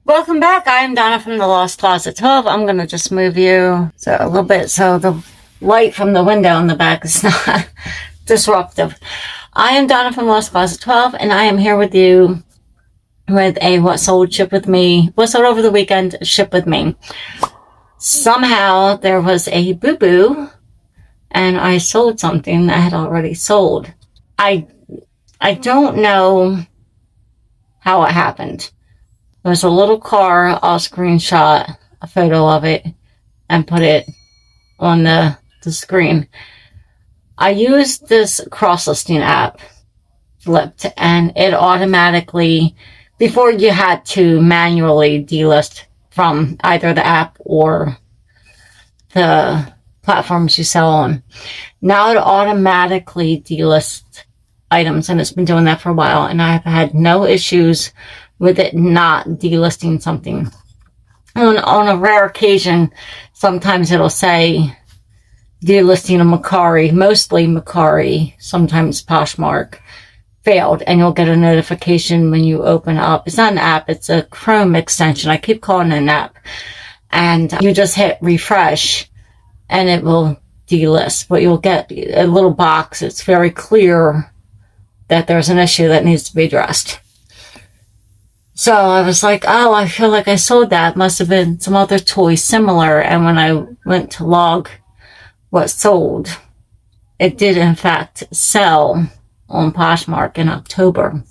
Welcome back. I am Donna from the Lost Closet 12. I'm going to just move you a little bit so the light from the window in the back is not disruptive. I am Donna from the Lost Closet 12, and I am here with you with a what sold over the weekend ship with me. Somehow there was a boo-boo and I sold something that I had already sold. I don't know how it happened. There was a little car. I'll screenshot a photo of it and put it on the screen. I used this cross-listing app, Flipped, and it automatically, before you had to manually delist from either the app or the platforms you sell on. Now it automatically delists items, and it's been doing that for a while, and I've had no issues with it not delisting something. On a rare occasion, sometimes it'll say delisting a Mercari, mostly Mercari, sometimes Poshmark, failed, and you'll get a notification when you open up. It's not an app, it's a Chrome extension. I keep calling it an app. And you just hit refresh and it will delist, but you'll get a little box. It's very clear that there's an issue that needs to be addressed. So I was like, oh, I feel like I sold that. Must have been some other toy similar. And when I went to log what sold, it did in fact sell on Poshmark in October.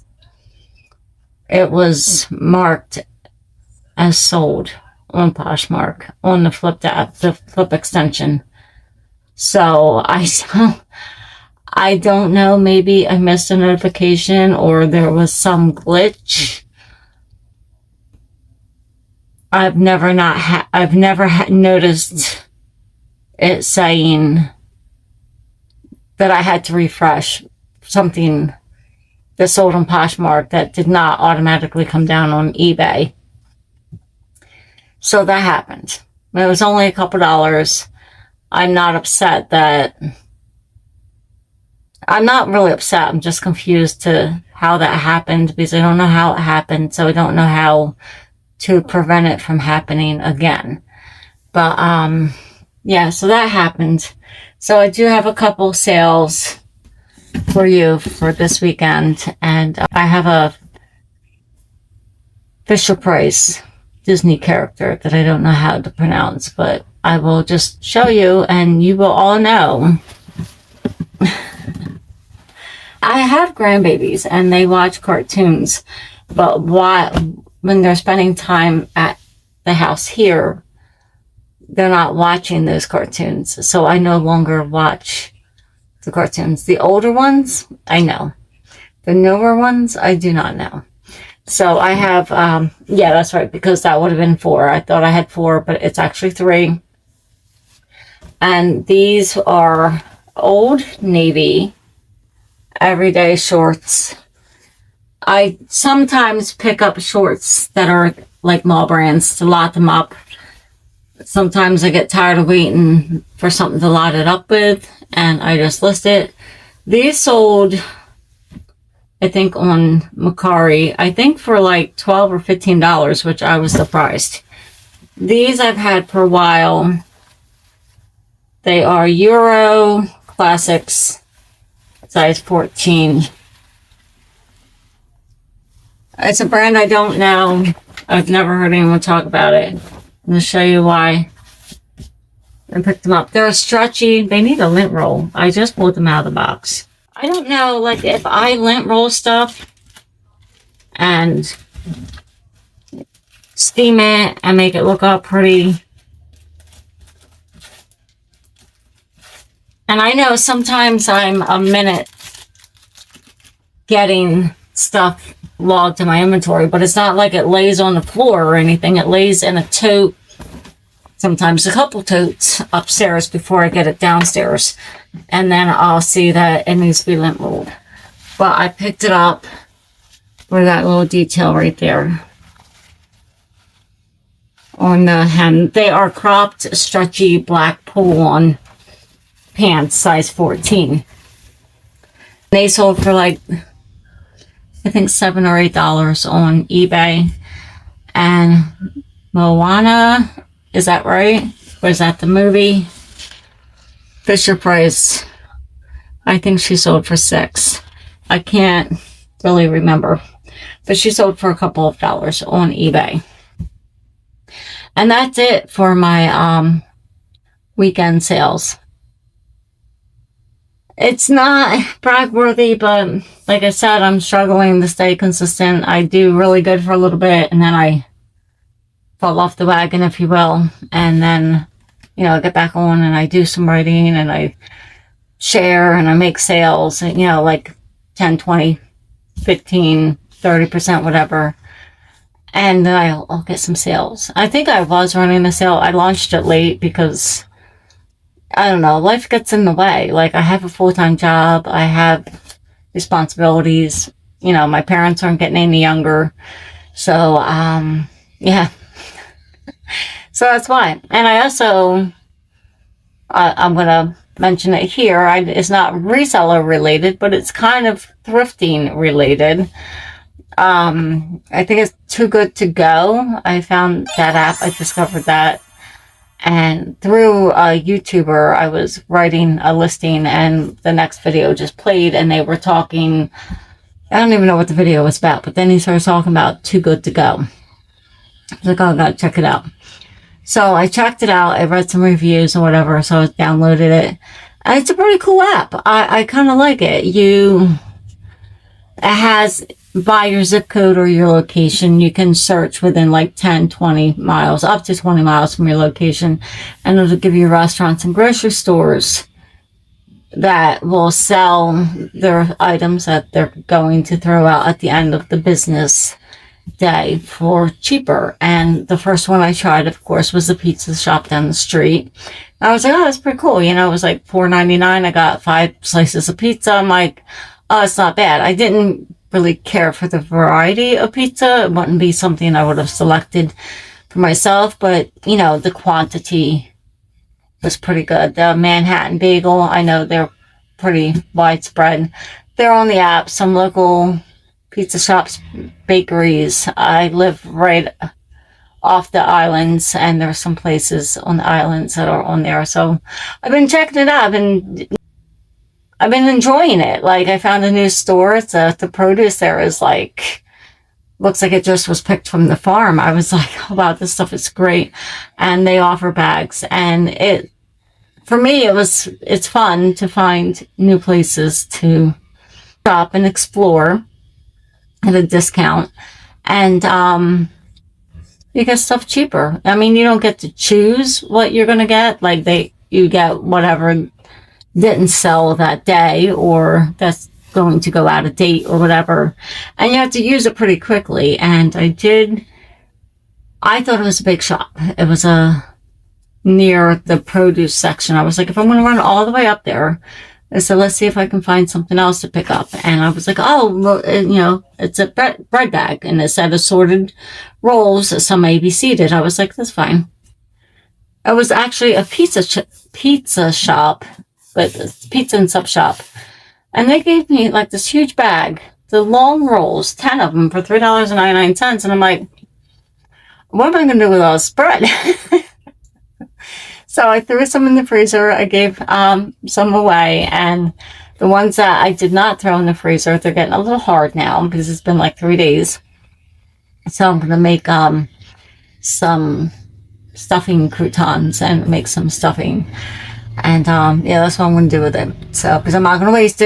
It was marked as sold on Poshmark on the Flip app, the Flip extension. So I don't know, maybe I missed a notification or there was some glitch. I've never noticed it saying that I had to refresh something that sold on Poshmark that did not automatically come down on eBay. So that happened. It was only a couple dollars. I'm not upset I'm not really upset. I'm just confused to how that happened because I don't know how it happened. So I don't know how to prevent it from happening again. But, yeah, so that happened. So I do have a couple sales for you for this weekend. And I have a Fisher-Price Disney character that I don't know how to pronounce, but I will just show you and you will all know. I have grandbabies and they watch cartoons, but when they're spending time at the house here, they're not watching those cartoons. So I no longer watch the cartoons. The older ones, I know. The newer ones, I do not know. So I have, yeah, that's right, because that would have been 4. I thought I had 4, but it's actually 3. And these are Old Navy everyday shorts. I sometimes pick up shorts that are like mall brands to lot them up. Sometimes I get tired of waiting for something to lot it up with, and I just list it. These sold, I think, on Mercari, I think for like $12 or $15, which I was surprised. These I've had for a while. They are Euro Classics, size 14. It's a brand I don't know. I've never heard anyone talk about it. I'm going to show you why I picked them up. They're stretchy. They need a lint roll. I just pulled them out of the box. I don't know, like, if I lint roll stuff and steam it and make it look all pretty. And I know sometimes I'm a minute getting stuff logged to my inventory, but it's not like it lays on the floor or anything. It lays in a tote, sometimes a couple totes upstairs before I get it downstairs. And then I'll see that it needs to be lint rolled. But I picked it up for that little detail right there on the hem. They are cropped, stretchy, black pull-on pants, size 14. They sold for like, I think $7 or $8 on eBay. And Moana, is that right? Or is that the movie? Fisher Price, I think she sold for $6. I can't really remember, but she sold for a couple of dollars on eBay. And that's it for my weekend sales. It's not brag-worthy, but like I said, I'm struggling to stay consistent. I do really good for a little bit, and then I fall off the wagon, if you will. And then, you know, I get back on and I do some writing and I share and I make sales, and, you know, like 10, 20, 15, 30%, whatever. And then I'll get some sales. I think I was running a sale. I launched it late because, I don't know, life gets in the way. Like, I have a full-time job. I have responsibilities. You know, my parents aren't getting any younger. So, yeah. So that's why. And I also, I'm going to mention it here. It's not reseller related, but it's kind of thrifting related. I think it's Too Good to Go. I found that app. I discovered that. And through a YouTuber, I was writing a listing and the next video just played and they were talking. I don't even know what the video was about, but then he started talking about Too Good to Go. I was like, oh, I gotta check it out. So I checked it out. I read some reviews and whatever, so I downloaded it. And it's a pretty cool app. I kind of like it. It has by your zip code or your location. You can search within like 10, 20 miles, up to 20 miles from your location. And it'll give you restaurants and grocery stores that will sell their items that they're going to throw out at the end of the business day for cheaper. And the first one I tried, of course, was the pizza shop down the street. I was like, oh, that's pretty cool. You know, it was like $4.99. I got 5 slices of pizza. I'm like, oh, it's not bad. I didn't really care for the variety of pizza. It wouldn't be something I would have selected for myself, but, you know, the quantity was pretty good. The Manhattan Bagel, I know they're pretty widespread. They're on the app. Some local pizza shops, bakeries. I live right off the islands, and there's some places on the islands that are on there. So I've been checking it out. I've been enjoying it. Like, I found a new store. The produce there is like, looks like it just was picked from the farm. I was like, oh, wow, this stuff is great. And they offer bags. And for me, it's fun to find new places to shop and explore at a discount. And, you get stuff cheaper. I mean, you don't get to choose what you're going to get. Like, you get whatever didn't sell that day or that's going to go out of date or whatever. And you have to use it pretty quickly. And I thought it was a big shop. It was near the produce section. I was like, if I'm going to run all the way up there, I said, let's see if I can find something else to pick up. And I was like, oh, well, you know, it's a bread bag. And it said assorted rolls. Some may be seeded. I was like, that's fine. It was actually a pizza shop, but it's pizza and sub shop. And they gave me like this huge bag, the long rolls, 10 of them for $3.99. And I'm like, what am I going to do with all this bread? So I threw some in the freezer. I gave some away. And the ones that I did not throw in the freezer, they're getting a little hard now because it's been like 3 days. So I'm going to make some stuffing croutons and make some stuffing. And yeah, that's what I'm going to do with it. So, because I'm not going to waste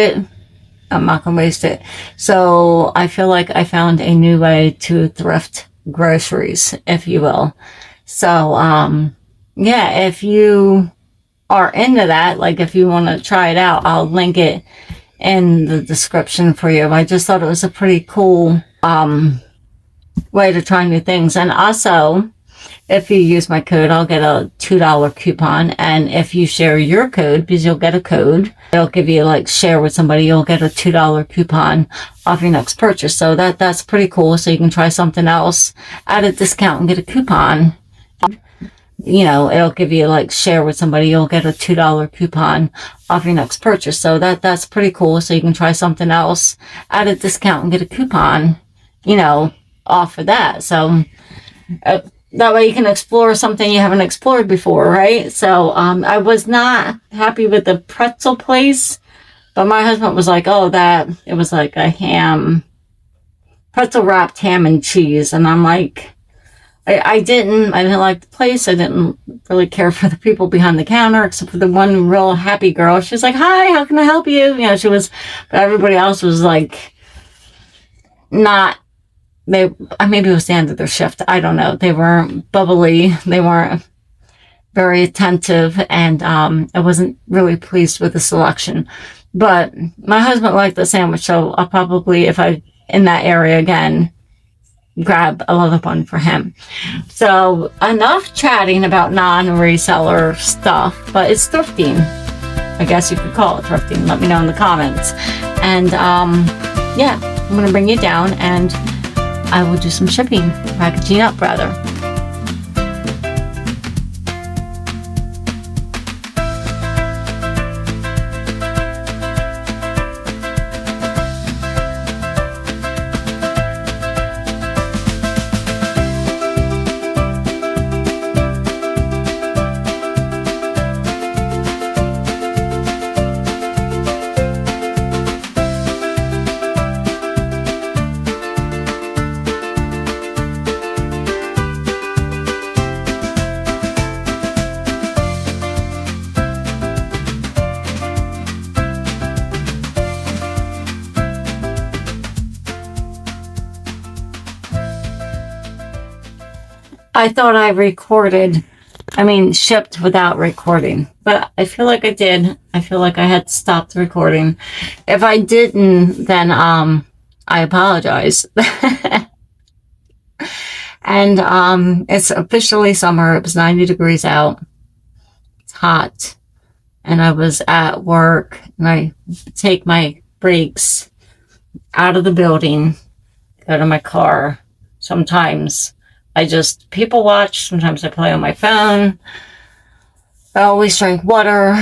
it. So I feel like I found a new way to thrift groceries, if you will. So, yeah, if you are into that, like if you want to try it out, I'll link it in the description for you. I just thought it was a pretty cool way to try new things. And also, if you use my code, I'll get a $2 coupon. And if you share your code, because you'll get a code, it'll give you like share with somebody, you'll get a $2 coupon off your next purchase. So that's pretty cool. So you can try something else at a discount and get a coupon. You know, it'll give you like share with somebody, you'll get a $2 coupon off your next purchase. So that's pretty cool. So you can try something else at a discount and get a coupon, you know, off of that. So That way you can explore something you haven't explored before, right? So I was not happy with the pretzel place, but my husband was like, oh, it was like a pretzel wrapped ham and cheese. And I'm like, I didn't like the place. I didn't really care for the people behind the counter, except for the one real happy girl. She was like, hi, how can I help you? You know, but everybody else was like, not, maybe it was the end of their shift. I don't know. They weren't bubbly. They weren't very attentive, and I wasn't really pleased with the selection. But my husband liked the sandwich, so I'll probably, if I'm in that area again, grab another one for him. So enough chatting about non-reseller stuff, but it's thrifting. I guess you could call it thrifting. Let me know in the comments. And yeah, I'm going to bring you down and I will do some shipping, packaging up rather. I thought I shipped without recording, but I feel like I did. I feel like I had stopped recording. If I didn't, then I apologize. And it's officially summer. It was 90 degrees out. It's hot. And I was at work, and I take my breaks out of the building, go to my car. Sometimes I just people watch. Sometimes I play on my phone. I always drink water.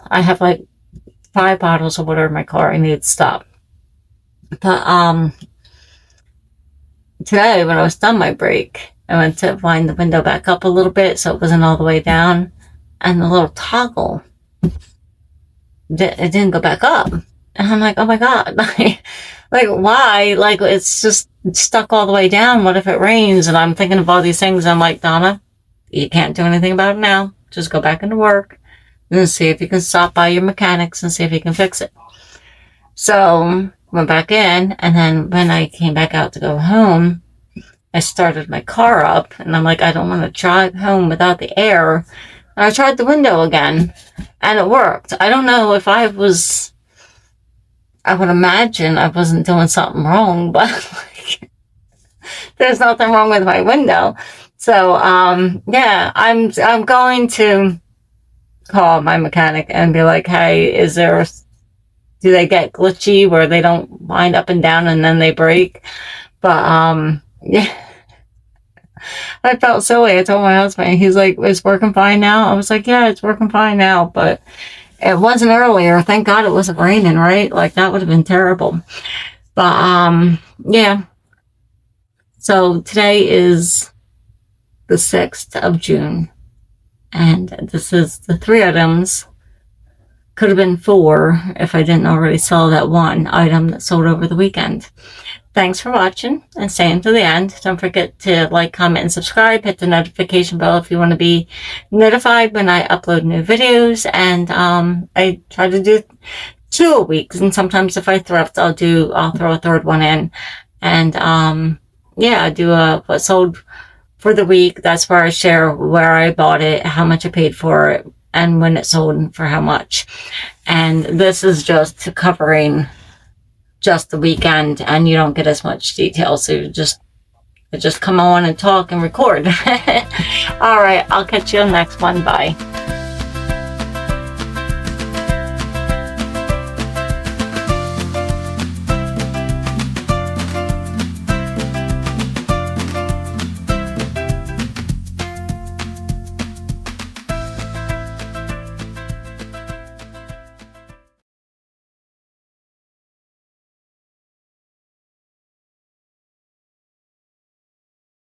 I have like 5 bottles of water in my car. I need to stop. But today when I was done my break, I went to wind the window back up a little bit so it wasn't all the way down, and the little toggle, it didn't go back up. And I'm like, oh my God, like why? Like it's just stuck all the way down. What if it rains? And I'm thinking of all these things. I'm like, Donna, you can't do anything about it now. Just go back into work and see if you can stop by your mechanics and see if you can fix it. So went back in, and then when I came back out to go home, I started my car up, and I'm like, I don't want to drive home without the air. And I tried the window again, and it worked. I don't know if I would imagine I wasn't doing something wrong, but like, there's nothing wrong with my window. So, yeah, I'm going to call my mechanic and be like, hey, do they get glitchy where they don't wind up and down and then they break? But, yeah, I felt silly. I told my husband, he's like, it's working fine now. I was like, yeah, it's working fine now, but it wasn't earlier. Thank God it wasn't raining, right? Like that would have been terrible. But, yeah. So today is the 6th of June, and this is the 3 items. Could have been 4 if I didn't already sell that one item that sold over the weekend. Thanks for watching and staying to the end. Don't forget to like, comment, and subscribe. Hit the notification bell if you want to be notified when I upload new videos. And I try to do 2 a week, and sometimes if I thrift, I'll throw a 3rd one in. And yeah, I do what sold for the week. That's where I share where I bought it, how much I paid for it, and when it sold and for how much. And this is just covering just the weekend, and you don't get as much detail, so you just come on and talk and record. All right, I'll catch you on the next one. Bye.